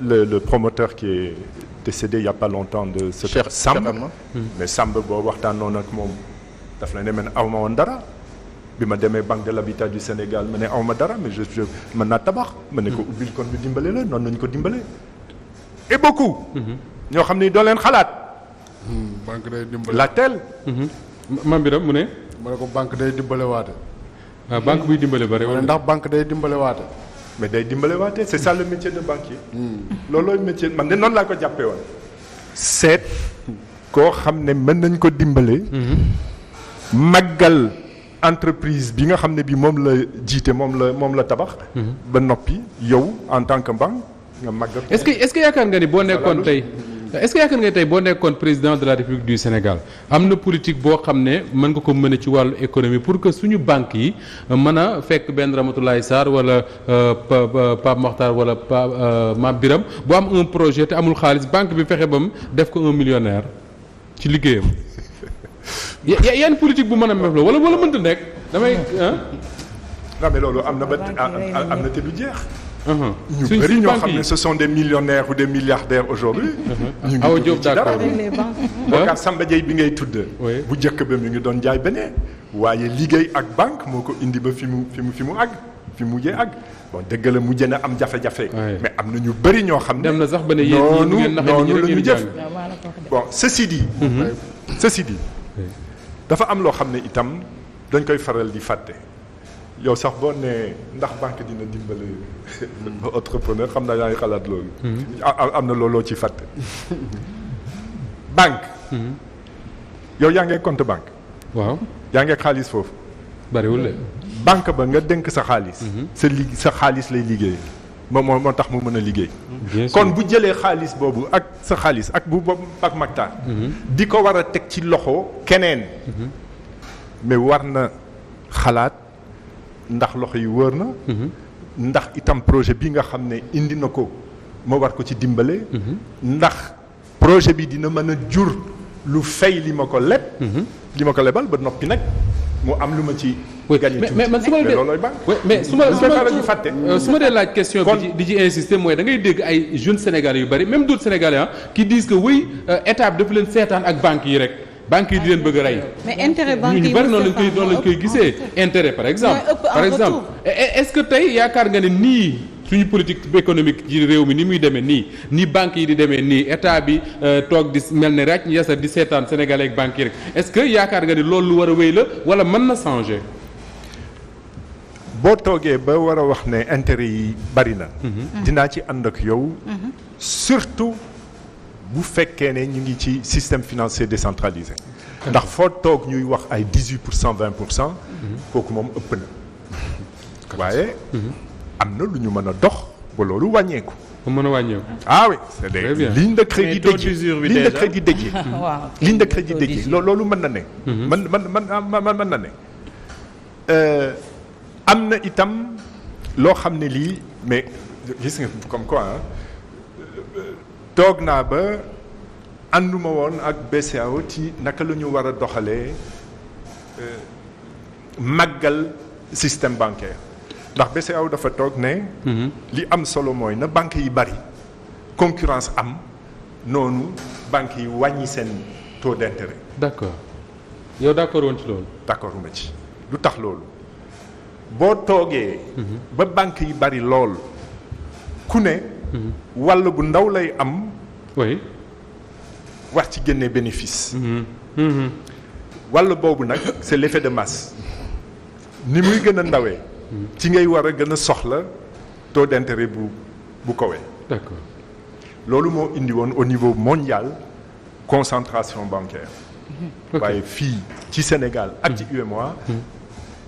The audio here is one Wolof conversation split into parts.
le promoteur qui est décédé il y a pas longtemps de ce Samb mais Samb boo waxtaanoon ak moom daf la ne man awma woon dara bi ma demee Banque de l'Habitat du Sénégal ma ne awma dara mais je mën naa tabax ma ne ko ubbil kon ñu dimbale la noonu nañu ko dimbale et beaucoup ñoo xam ne doo leen xalaat banque day dimbale la teel Mame Birame mu ne ma ne ko banque day dimbale waate banque buy dimbale bare wala ndax banque day dimbale waate mais day dimbale waate c'est ça le métier de banquier loolooy métier man de noonu laa ko jàppee woon seet koo xam ne mën nañ ko dimbale màggal entreprise bi nga xam ne bi moom la jiite moom la tabax ba noppi yow en tant que banque nga màggal est-ce que yaakaar nga ni boo nekkoon tey est-ce que yaakaar nga tey boo nekkoon président de la République du Sénégal am na politique boo xam ne mën nga ko mën a ci wàllu économie pour que suñu banques yi mën a fekk benn Ramatoulaye Sarr wala Pape Mokhtar wala Mame Birame bu am un projet te amul xaalis banque bi fexe bam def ko un millionnaire ci liggéeyam yan politique bu mën a mef la wala mënta nekk damay non mais loolu am na te du jeex ñu bëri suñ ñoo xam ne ce sont des millionnaires ou des milliardaires aujourd'hui ñu ngi dugg ci dara Bocar Samba Dièye bi ngay tudd bu njëkk ba mi ngi doon jaay beneen waaye liggéey ak banque moo ko indi ba fi mu àgg fi mu mujjee àgg bon dëgg la mujjee na am jafe-jafe mais am na ñu bëri ñoo xam ne dem na sax ba ne yéen noonu la ñu jëf bon ceci dit dafa am loo xam ne itam dañ koy faral di fàtte yow sax boo nee ndax banque dina dimbale entrepreneur xam naa yaa ngi xalaat loolu. am na looloo ci fàtte. banque. yow yaa ngi compte banque. waaw yaa ngi xaalis foofu. bariwul de. banque ba nga dénk sa xaalis. sa xaalis lay liggéey. moo tax mu mën a liggéey. kon bu jëlee xaalis boobu ak sa xaalis ak bu boobu ak Mactar. di ko war a teg ci loxo keneen. mais war na xalaat. ndax loxo yi wër na. ndax itam projet bi nga xam ne indi na ko ma war ko ci dimbale. ndax projet bi dina mën a jur lu fay li ma ko leb. li ma ko lebal ba noppi nag mu am lu ma ci. mais man su ma la dee loolooy banque. mais su ma dee laaj question bi di ci insister mooy da ngay dégg ay jeunes sénégalais yu bari même d'autres sénégalais qui disent que oui état bi dafa leen seetaan ak banques yi rek. banques yi di leen bëgg a rey. mais intérêt banque yi ñu bari noonu lañ koy gisee. intérêt par exemple est-ce que tey yaakaar nga ne nii suñu politique économique ci réew mi ni muy demee nii banques yi di demee nii état bi toog di mel ne rek yasa di seetaan sénégalais ak banques yi rek est-ce que yaakaar nga ni loolu lu war a wéy la wala mën na changer. boo toogee ba war a wax ne intérêt yi bari na. dinaa ci ànd ak yow. surtout. bu fekkee ne ñu ngi ci système financier décentralisé ndax foo toog ñuy wax ay 18% 20% kooku moom ëpp na waaye am na lu ñu mën a dox ba loolu wàññeeku. mën a wàññeeku. ah oui c'est des lignes de crédit dédiées ligne de crédit dédiée ligne de crédit dédiée loolu mën na ne. mën na ne am na itam loo xam ne lii mais gis nga comme quoi toog naa ba ànduma woon ak BCEAO ci naka la ñu war a doxalee màggal système bancaire ndax BCEAO dafa toog ne. li am solo mooy na banques yi bari concurrence am noonu banques yi wàññi seen taux d'intérêt. d'accord yow d'accord woon ci loolu. d'accord ma ci lu tax loolu boo toogee. ba banques yi bari lool ku ne. wàll bu ndaw lay am. oui. war ci génne bénéfice. wàll boobu nag c'est l'effet de masse ni muy gën a ndawee. ci ngay war a gën a soxla taux d'intérêt bu kowee. d'accord loolu moo indi woon au niveau mondial concentration bancaire. waaye fii ci Sénégal ak ci UEMOA.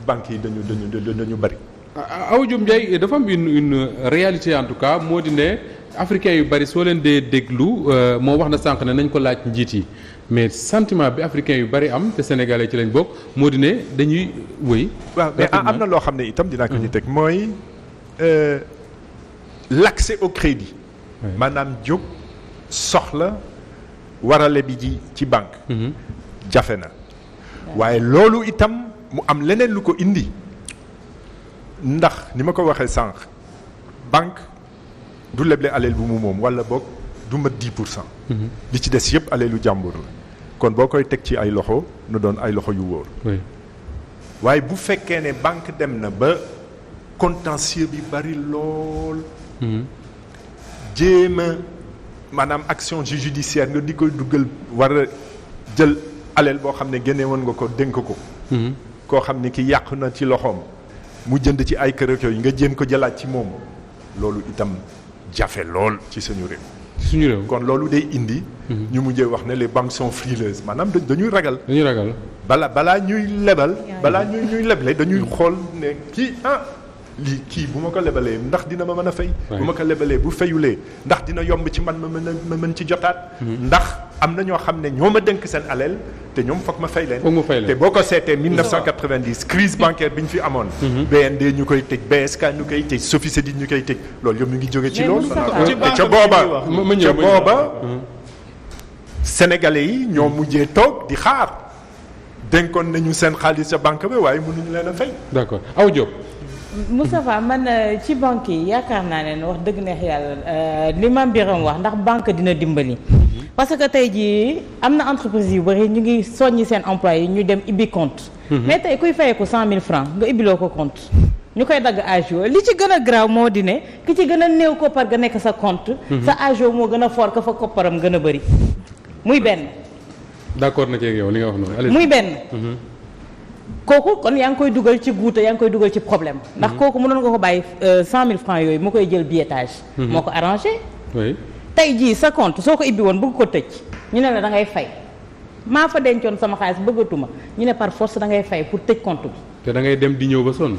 banques yi dañu bari. Awa Diop Ndiaye dafa am une réalité en tout cas moo di ne africains yu bari soo leen dee déglu moo wax na sànq ne nañ ko laaj njiit yi mais sentiment bi africains yu bari am te sénégalais ci lañ bokk moo di ne dañuy wëy. waaw mais am na loo xam ne itam dinaa ko ci teg mooy l'accès au crédit. maanaam jóg soxla warale bi ji ci banque. jafe na waaye loolu itam mu am leneen lu ko indi. ndax ni ma ko waxee sànq banque du leble aleel bu mu moom wala boog du mat 10%. li ci des yëpp aleelu jàmbur la kon boo koy teg ci ay loxo nu doon ay loxo yu wóor. waaye bu fekkee ne banque dem na ba contentieux bi bari lool. jéem a maanaam action judiciaire nga di koy duggal war a jël aleel boo xam ne génne woon nga ko dénk ko. koo xam ne ki yàqu na ci loxoom mu jënd ci ay kër ak yooyu nga jéem ko jëlaat ci moom loolu itam jafe lool ci suñu réew. kon loolu day indi. ñu mujjee wax ne les banques sont frileuses maanaam dañuy ragal. balaa ñuy lebal. balaa ñuy leble dañuy xool ne kii bu ma ko lebalee ndax dina ma mën a fay. bu ma ko lebalee bu fayulee ndax dina yomb ci man ma mën ci jotaat. ndax am na ñoo xam ne ñoo ma dénk seen aleel te ñoom foog ma fay leen. te boo ko seetee 1990 crise bancaire bi ñu fi amoon. BND ñu koy tëj BSK ñu koy tëj Sofisedit ñu koy tëj loolu yëpp ñu ngi jóge ci loolu. te ca booba sénégalais yi ñoo mujjee toog di xaar dénkoon nañu seen xaalis ca banque bi waaye mënuñu leen a fay. d'accord Awa Diop. Moustapha man ci banque yi yaakaar naa ne wax dëgg neex yàlla li Mame Birame wax ndax banque dina dimbali. parce que tey jii am na entreprise yu bëri ñu ngi soññi seen employé yi ñu dem ibbi compte. mais tey kuy fayeeku 100 000 francs nga ibbiloo ko compte. ñu koy dagg agio li ci gën a graaw moo di ne ki ci gën a néew koppar ga nekk sa compte. sa agio moo gën a fort ka fa kopparam gën a bëri. muy benn. d'accord na ci yow li nga wax noonu. muy benn. kooku kon yaa ngi koy dugal ci guuta yaa ngi koy dugal ci problème. ndax kooku mënoon nga ko bàyyi 100 000 francs yooyu mu koy jël billetage. moo ko arrangé. oui tey jii sa compte soo ko ibbi woon bëgg ko tëj ñu ne la da ngay fay maa fa dencoon sama xaalis bëggatuma ñu ne par force da ngay fay pour tëj compte bi. te da ngay dem di ñëw ba sonn.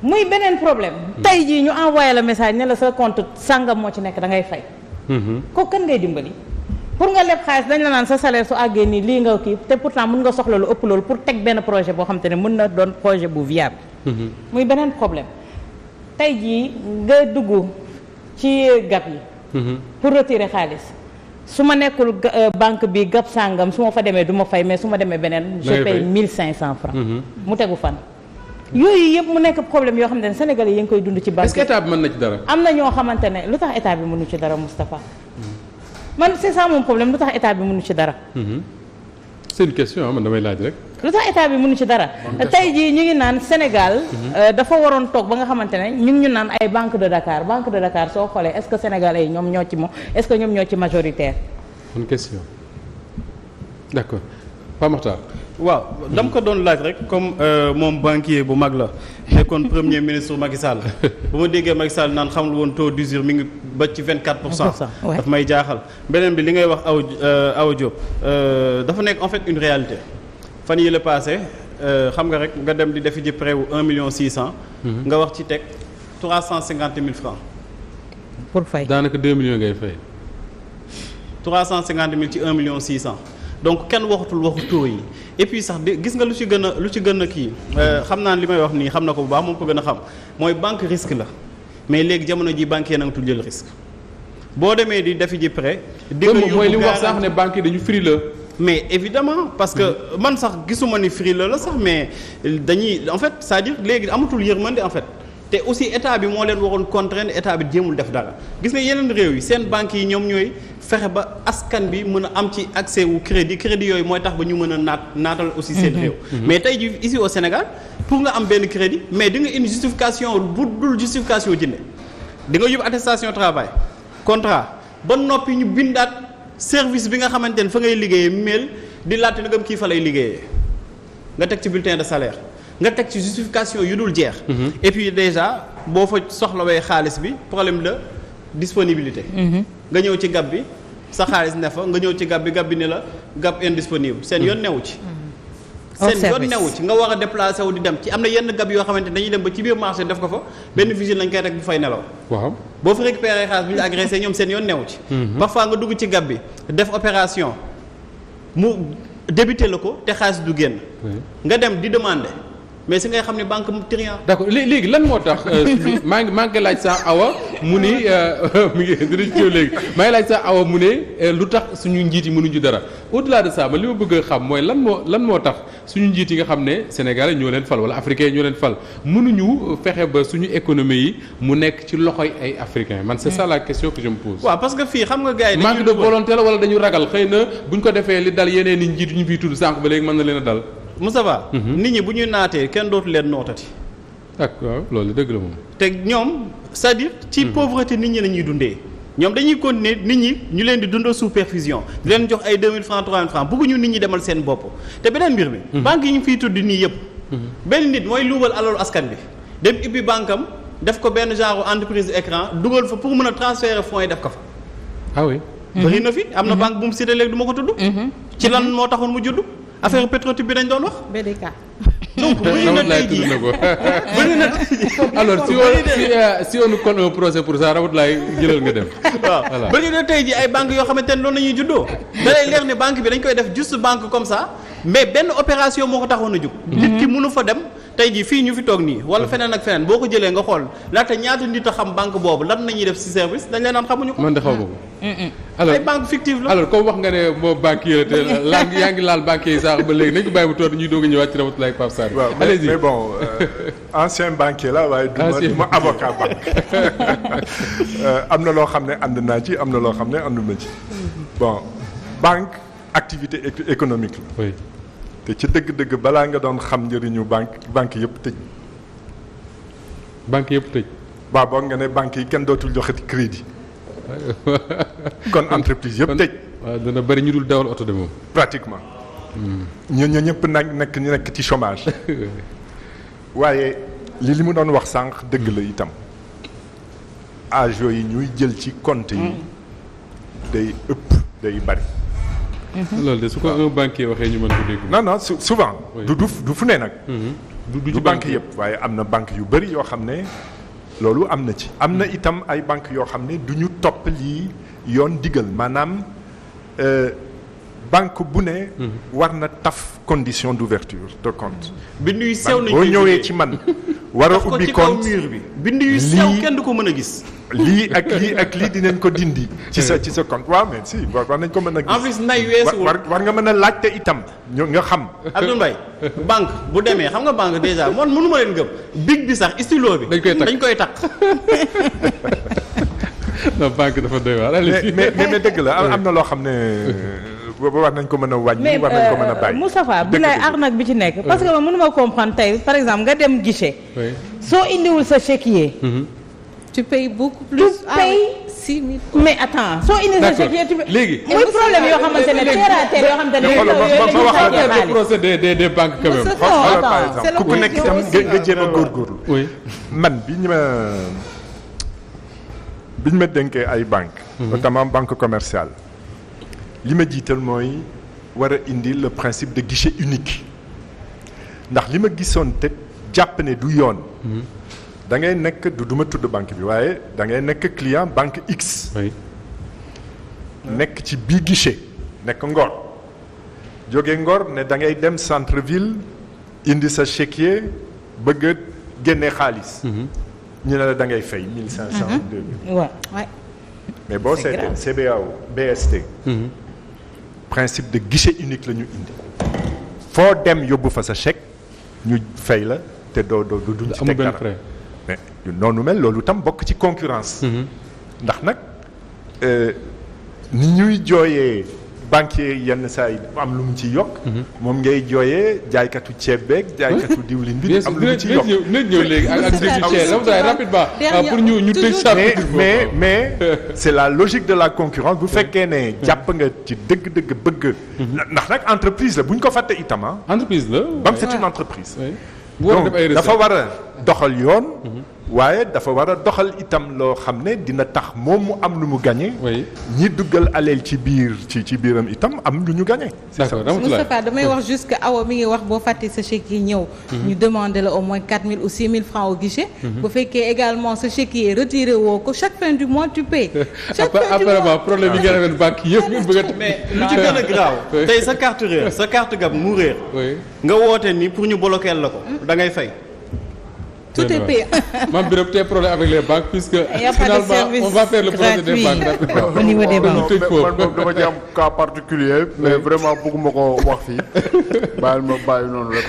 muy beneen problème. tey jii ñu envoyé la message ne la sa compte sàngam moo ci nekk da ngay fay. kooku kan ngay dimbali. pour nga leb xaalis dañ la naan sa salaire su àggee nii lii nga kii te pourtant mën nga soxla lu ëpp loolu pour teg benn projet boo xam te ne mën na doon projet bu viable. muy beneen problème tey jii nga dugg ci gap yi. pour retirer xaalis su ma nekkul banque bi gap sàngam su ma fa demee du ma fay mais su ma demee beneen. je paye 1500 francs. mu tegu fan. yooyu yëpp mu nekk problème yoo xam ne Sénégalais yi ngi koy dund ci banque. est-ce que état bi mën na ci dara. am na ñoo xamante ne lu tax état bi mënu ci dara Moustapha. man c'est ça mon problème lu tax état bi mënu ci dara. c'est une question man damay laaj rek. lu tax état bi mënu ci dara. tey jii ñu ngi naan Sénégal. dafa waroon toog ba nga xamante ne ñu ngi ñu naan ay banque de Dakar soo xoolee est-ce que Sénégalais yi ñoom ñoo ci moom est-ce que ñoom ñoo ci majoritaire. bonne question d'accord Pape Makhtar. waaw dama ko doon laaj rek comme moom banquier bu mag la nekkoon premier ministre Macky Sall bu ma déggee Macky Sall naan xamul woon taux d'usure mi ngi ba ci 24%. daf may jaaxal beneen bi li ngay wax Awa Diop dafa nekk en fait une réalité fan yi la passé xam nga rek nga dem di defi ji prêt wu 1,6 million. nga wax ci teg 350 000 francs. pour fay daanaka 2 millions ngay fay. 350 000 ci 1,6 million. donc kenn waxatul waxu taux yi et puis sax de gis nga lu ci gën a kii xam naa li may wax nii xam na ko bu baax moom ko gën a xam mooy banque risque la mais léegi jamono ji banque yi nangatul jël risque boo demee di defi ji prêt. di nga mooy li mu wax sax ne banque yi dañu frileux. mais évidemment parce que man sax gisuma ni frileux la sax mais dañuy en fait c'est-à-dire léegi amatul yërmande en fait. te aussi état bi moo leen waroon contraindre état bi jéemul def dara gis nga yeneen réew yi seen banques yi ñoom ñooy fexe ba askan bi mën a am ci accès wu crédit yooyu mooy tax ba ñu mën a naatal aussi seen réew. mais tey ji ici au Sénégal pour nga am benn crédit mais di nga indi justification bu dul justification jënde di nga yóbbu attestation travail contrat ba noppi ñu bindaat service bi nga xamante ne fa ngay liggéeyee mail di laajte na nga kii fa lay liggéeyee nga teg ci bulletin de salaire. nga teg ci justification yu dul jeex. et puis déjà boo fa soxlawee xaalis bi problème de disponibilité. nga ñëw ci gab bi sa xaalis ne fa nga ñëw ci gab bi ne la gab indisponible seen yoon newu ci. seen yoon newu ci nga war a déplacer wu di dem ci am na yenn gab yoo xamante dañuy dem ba ci biir marché def ko fa benn vigile lañ koy rek bu fay nelaw. waaw boo fa récupéré xaalis bi ñu agressé ñoom seen yoon newu ci. parfois nga dugg ci gab bi def opération mu débuté la ko te xaalis du génn. nga dem di demander. mais si ngay xam ne banque triant. d'accord léegi lan moo tax maa ngi laaj sax Awa mu ni mi ngi dinañ ci léegi maa ngi laaj sax Awa mu ne lu tax suñu njiit yi mënuñu dara au-delà de ça man li ma bëgg a xam mooy lan moo tax suñu njiit yi nga xam ne sénégalais ñoo leen fal wala africains ñoo leen fal mënuñu fexe ba suñu économie yi mu nekk ci loxoy ay africains man c'est ça la question que je me pose. waaw parce que fii xam nga gars yi manque de volonté la wala dañu ragal xëy na buñ ko defee li dal yeneen i njiit ñu fiy tudd sànq ba léegi mën na leen a dal. Moustapha nit ñi bu ñuy naatee kenn dootu leen nootati. d'accord loolu dëgg la moom. te ñoom c'est-à-dire ci pauvreté nit ñi la ñuy dundee ñoom dañuy continuer nit ñi ñu leen di dundal sous perfusion di leen jox ay 2000 francs 3000 francs bëgguñu nit ñi demal seen bopp te beneen mbir mi. banque yi ñu fiy tudd nii yëpp. benn nit mooy luubal alalu askan bi dem ibbi banque am def ko benn genre entreprise écran dugal fa pour mën a transférer fonds yi def ko fa. ah oui. bëri na fi am na banque bu mu cité léegi du ma ko tudd. ci lan moo taxoon mu judd. affaire Petro-Tim bi dañ doon wax. BDK. donc bëri na tey jii bëri na tey jii. alors si on nous colle un procès pour ça Ramatoulaye jëlal nga dem. waaw bëri na tey jii ay banques yoo xamante ne loolu la ñuy juddoo. da lay leer ne banque bi dañ koy def juste banque comme ça mais benn opération moo ko taxoon a jug. nit ki mënu fa dem tey jii fii ñu fi toog nii wala feneen ak feneen boo ko jëlee nga xool laata ñaata nit a xam banque boobu lan la ñuy def ci service dañ leen naan xamuñu ko. man de xaw ma ko. alors ay banque fictive la. alors comme wax nga ne moo banque yi te yaa ngi laal banque yi sax ba léegi nañ ko bàyyi bu toog ñuy doog a ñëwaat ci Ramatoulaye Pape Sarr. waaw mais bon ancien banquier la waaye du ma avocat banque am na loo xam ne ànd naa ci am na loo xam ne ànduma ci bon banque activité économique la. oui. te ci dëgg-dëgg balaa nga doon xam njëriñu banque yëpp tëj. banque yëpp tëj. waaw boog nga ne banque yi kenn dootul joxeti crédit. kon entreprise yëpp tëj. waaw dana bëri ñu dul dawal oto de moom. pratiquement. ñooñu ñëpp nekk ci chômage. waaye li mu doon wax sànq dëgg la itam. âge yi ñuy jël ci compte yi. day ëpp day bari. loolu de su ko un banquier waxee ñu mën ko dégg. non souvent. du fu ne nag. du banque yëpp waaye am na banque yu bëri yoo xam ne loolu am na ci. am na itam ay banque yoo xam ne du ñu topp lii yoon digal maanaam banque bu ne. war na taf condition d'ouverture de compte. bind yu sew nañu boo ñëwee ci man. war a ubbi compte mur bi. bind yu sew kenn du ko mën a gis. lii ak lii dinañ ko dindi. ci sa compte waaw mais si war nañ ko mën a gis. en plus nay weesuwul war nga mën a laajte itam nga xam. Abdoul Mbaye banque bu demee xam nga banque déjà man mënu ma leen gëm big bi sax stylo bi. dañ koy takk non banque dafa doy waar. mais dëgg la am na loo xam ne. war nañ ko mën a wàññi war nañ ko mën a bàyyi. Moustapha bi lay arnaque bi ci nekk. parce que man mënuma comprendre tey par exemple nga dem guichet. soo indiwul sa chéquier. tu payes beaucoup plus. tu payes 6 000. mais attends soo indi sa chéquier tu payes. léegi muy problème yoo xamante ne terre à terre yoo xamante ne. ma wax la le procès des banques quand même. xoolal par exemple ku nekk itam nga jéem a góorgóorlu. oui man biñ ma dénkee ay banques. notamment banque commerciale. li ma jiital mooy war a indi le principe de guichet unique ndax li ma gisoon te jàpp ne du yoon. da ngay nekk du ma tudd banque bi waaye da ngay nekk client banque X. oui. nekk ci bii guichet nekk Ngor jóge Ngor ne da ngay dem centre ville indi sa chéquier bëgg a génne xaalis. ñu ne la da ngay fay 1500. 2000. waaw mais boo seetee CBAO BST. principe de guichet unique la ñu indi. foo dem yóbbu fa sa chèque ñu fay la te doo duñ ci teg dara mais noonu mel loolu tam bokk ci concurrence. ndax nag ni ñuy jooyee banquier yenn saa yi am lu mu ci yokk. moom ngay jooyee jaaykatu ceeb beeg jaaykatu diwlin bi. am lu mu ci yokk ñëw léegi ak cher rapidement pour ñu tëj mais c'est la logique de la concurrence bu fekkee ne jàpp nga ci dëgg-dëgg bëgg. ndax nag entreprise la bu ñu ko fàtte itam entreprise la. banque c'est une entreprise. donc dafa war a doxal yoon. waaye dafa war a doxal itam loo xam ne dina tax moom mu am lu mu gagné. oui ñi duggal aleel ci biiram itam am lu ñu gagné. d'accord Moustapha damay wax juste que Awa mi ngi wax boo fàttee sa chèque yi ñëw. ñu demander la au moins 4000 ou 6000 francs au guichet. bu fekkee également sa chèque yi retiré woo ko chaque fin du mois tu payes. apparemment problème yi nga demee banque yëpp ñu bëgg a. mais lu ci gën a graaw tey sa carte réer sa carte gab mu réer. nga woote ni pour ñu bloquer la ko da ngay fay. tout est payé. Mame Birame tey problème avec les banques puisque finalement on va faire le procès des banques. au niveau des banques. man moom dama ci am cas particulier mais vraiment bëgguma ko wax fii bàyyil ma bàyyi noonu rek.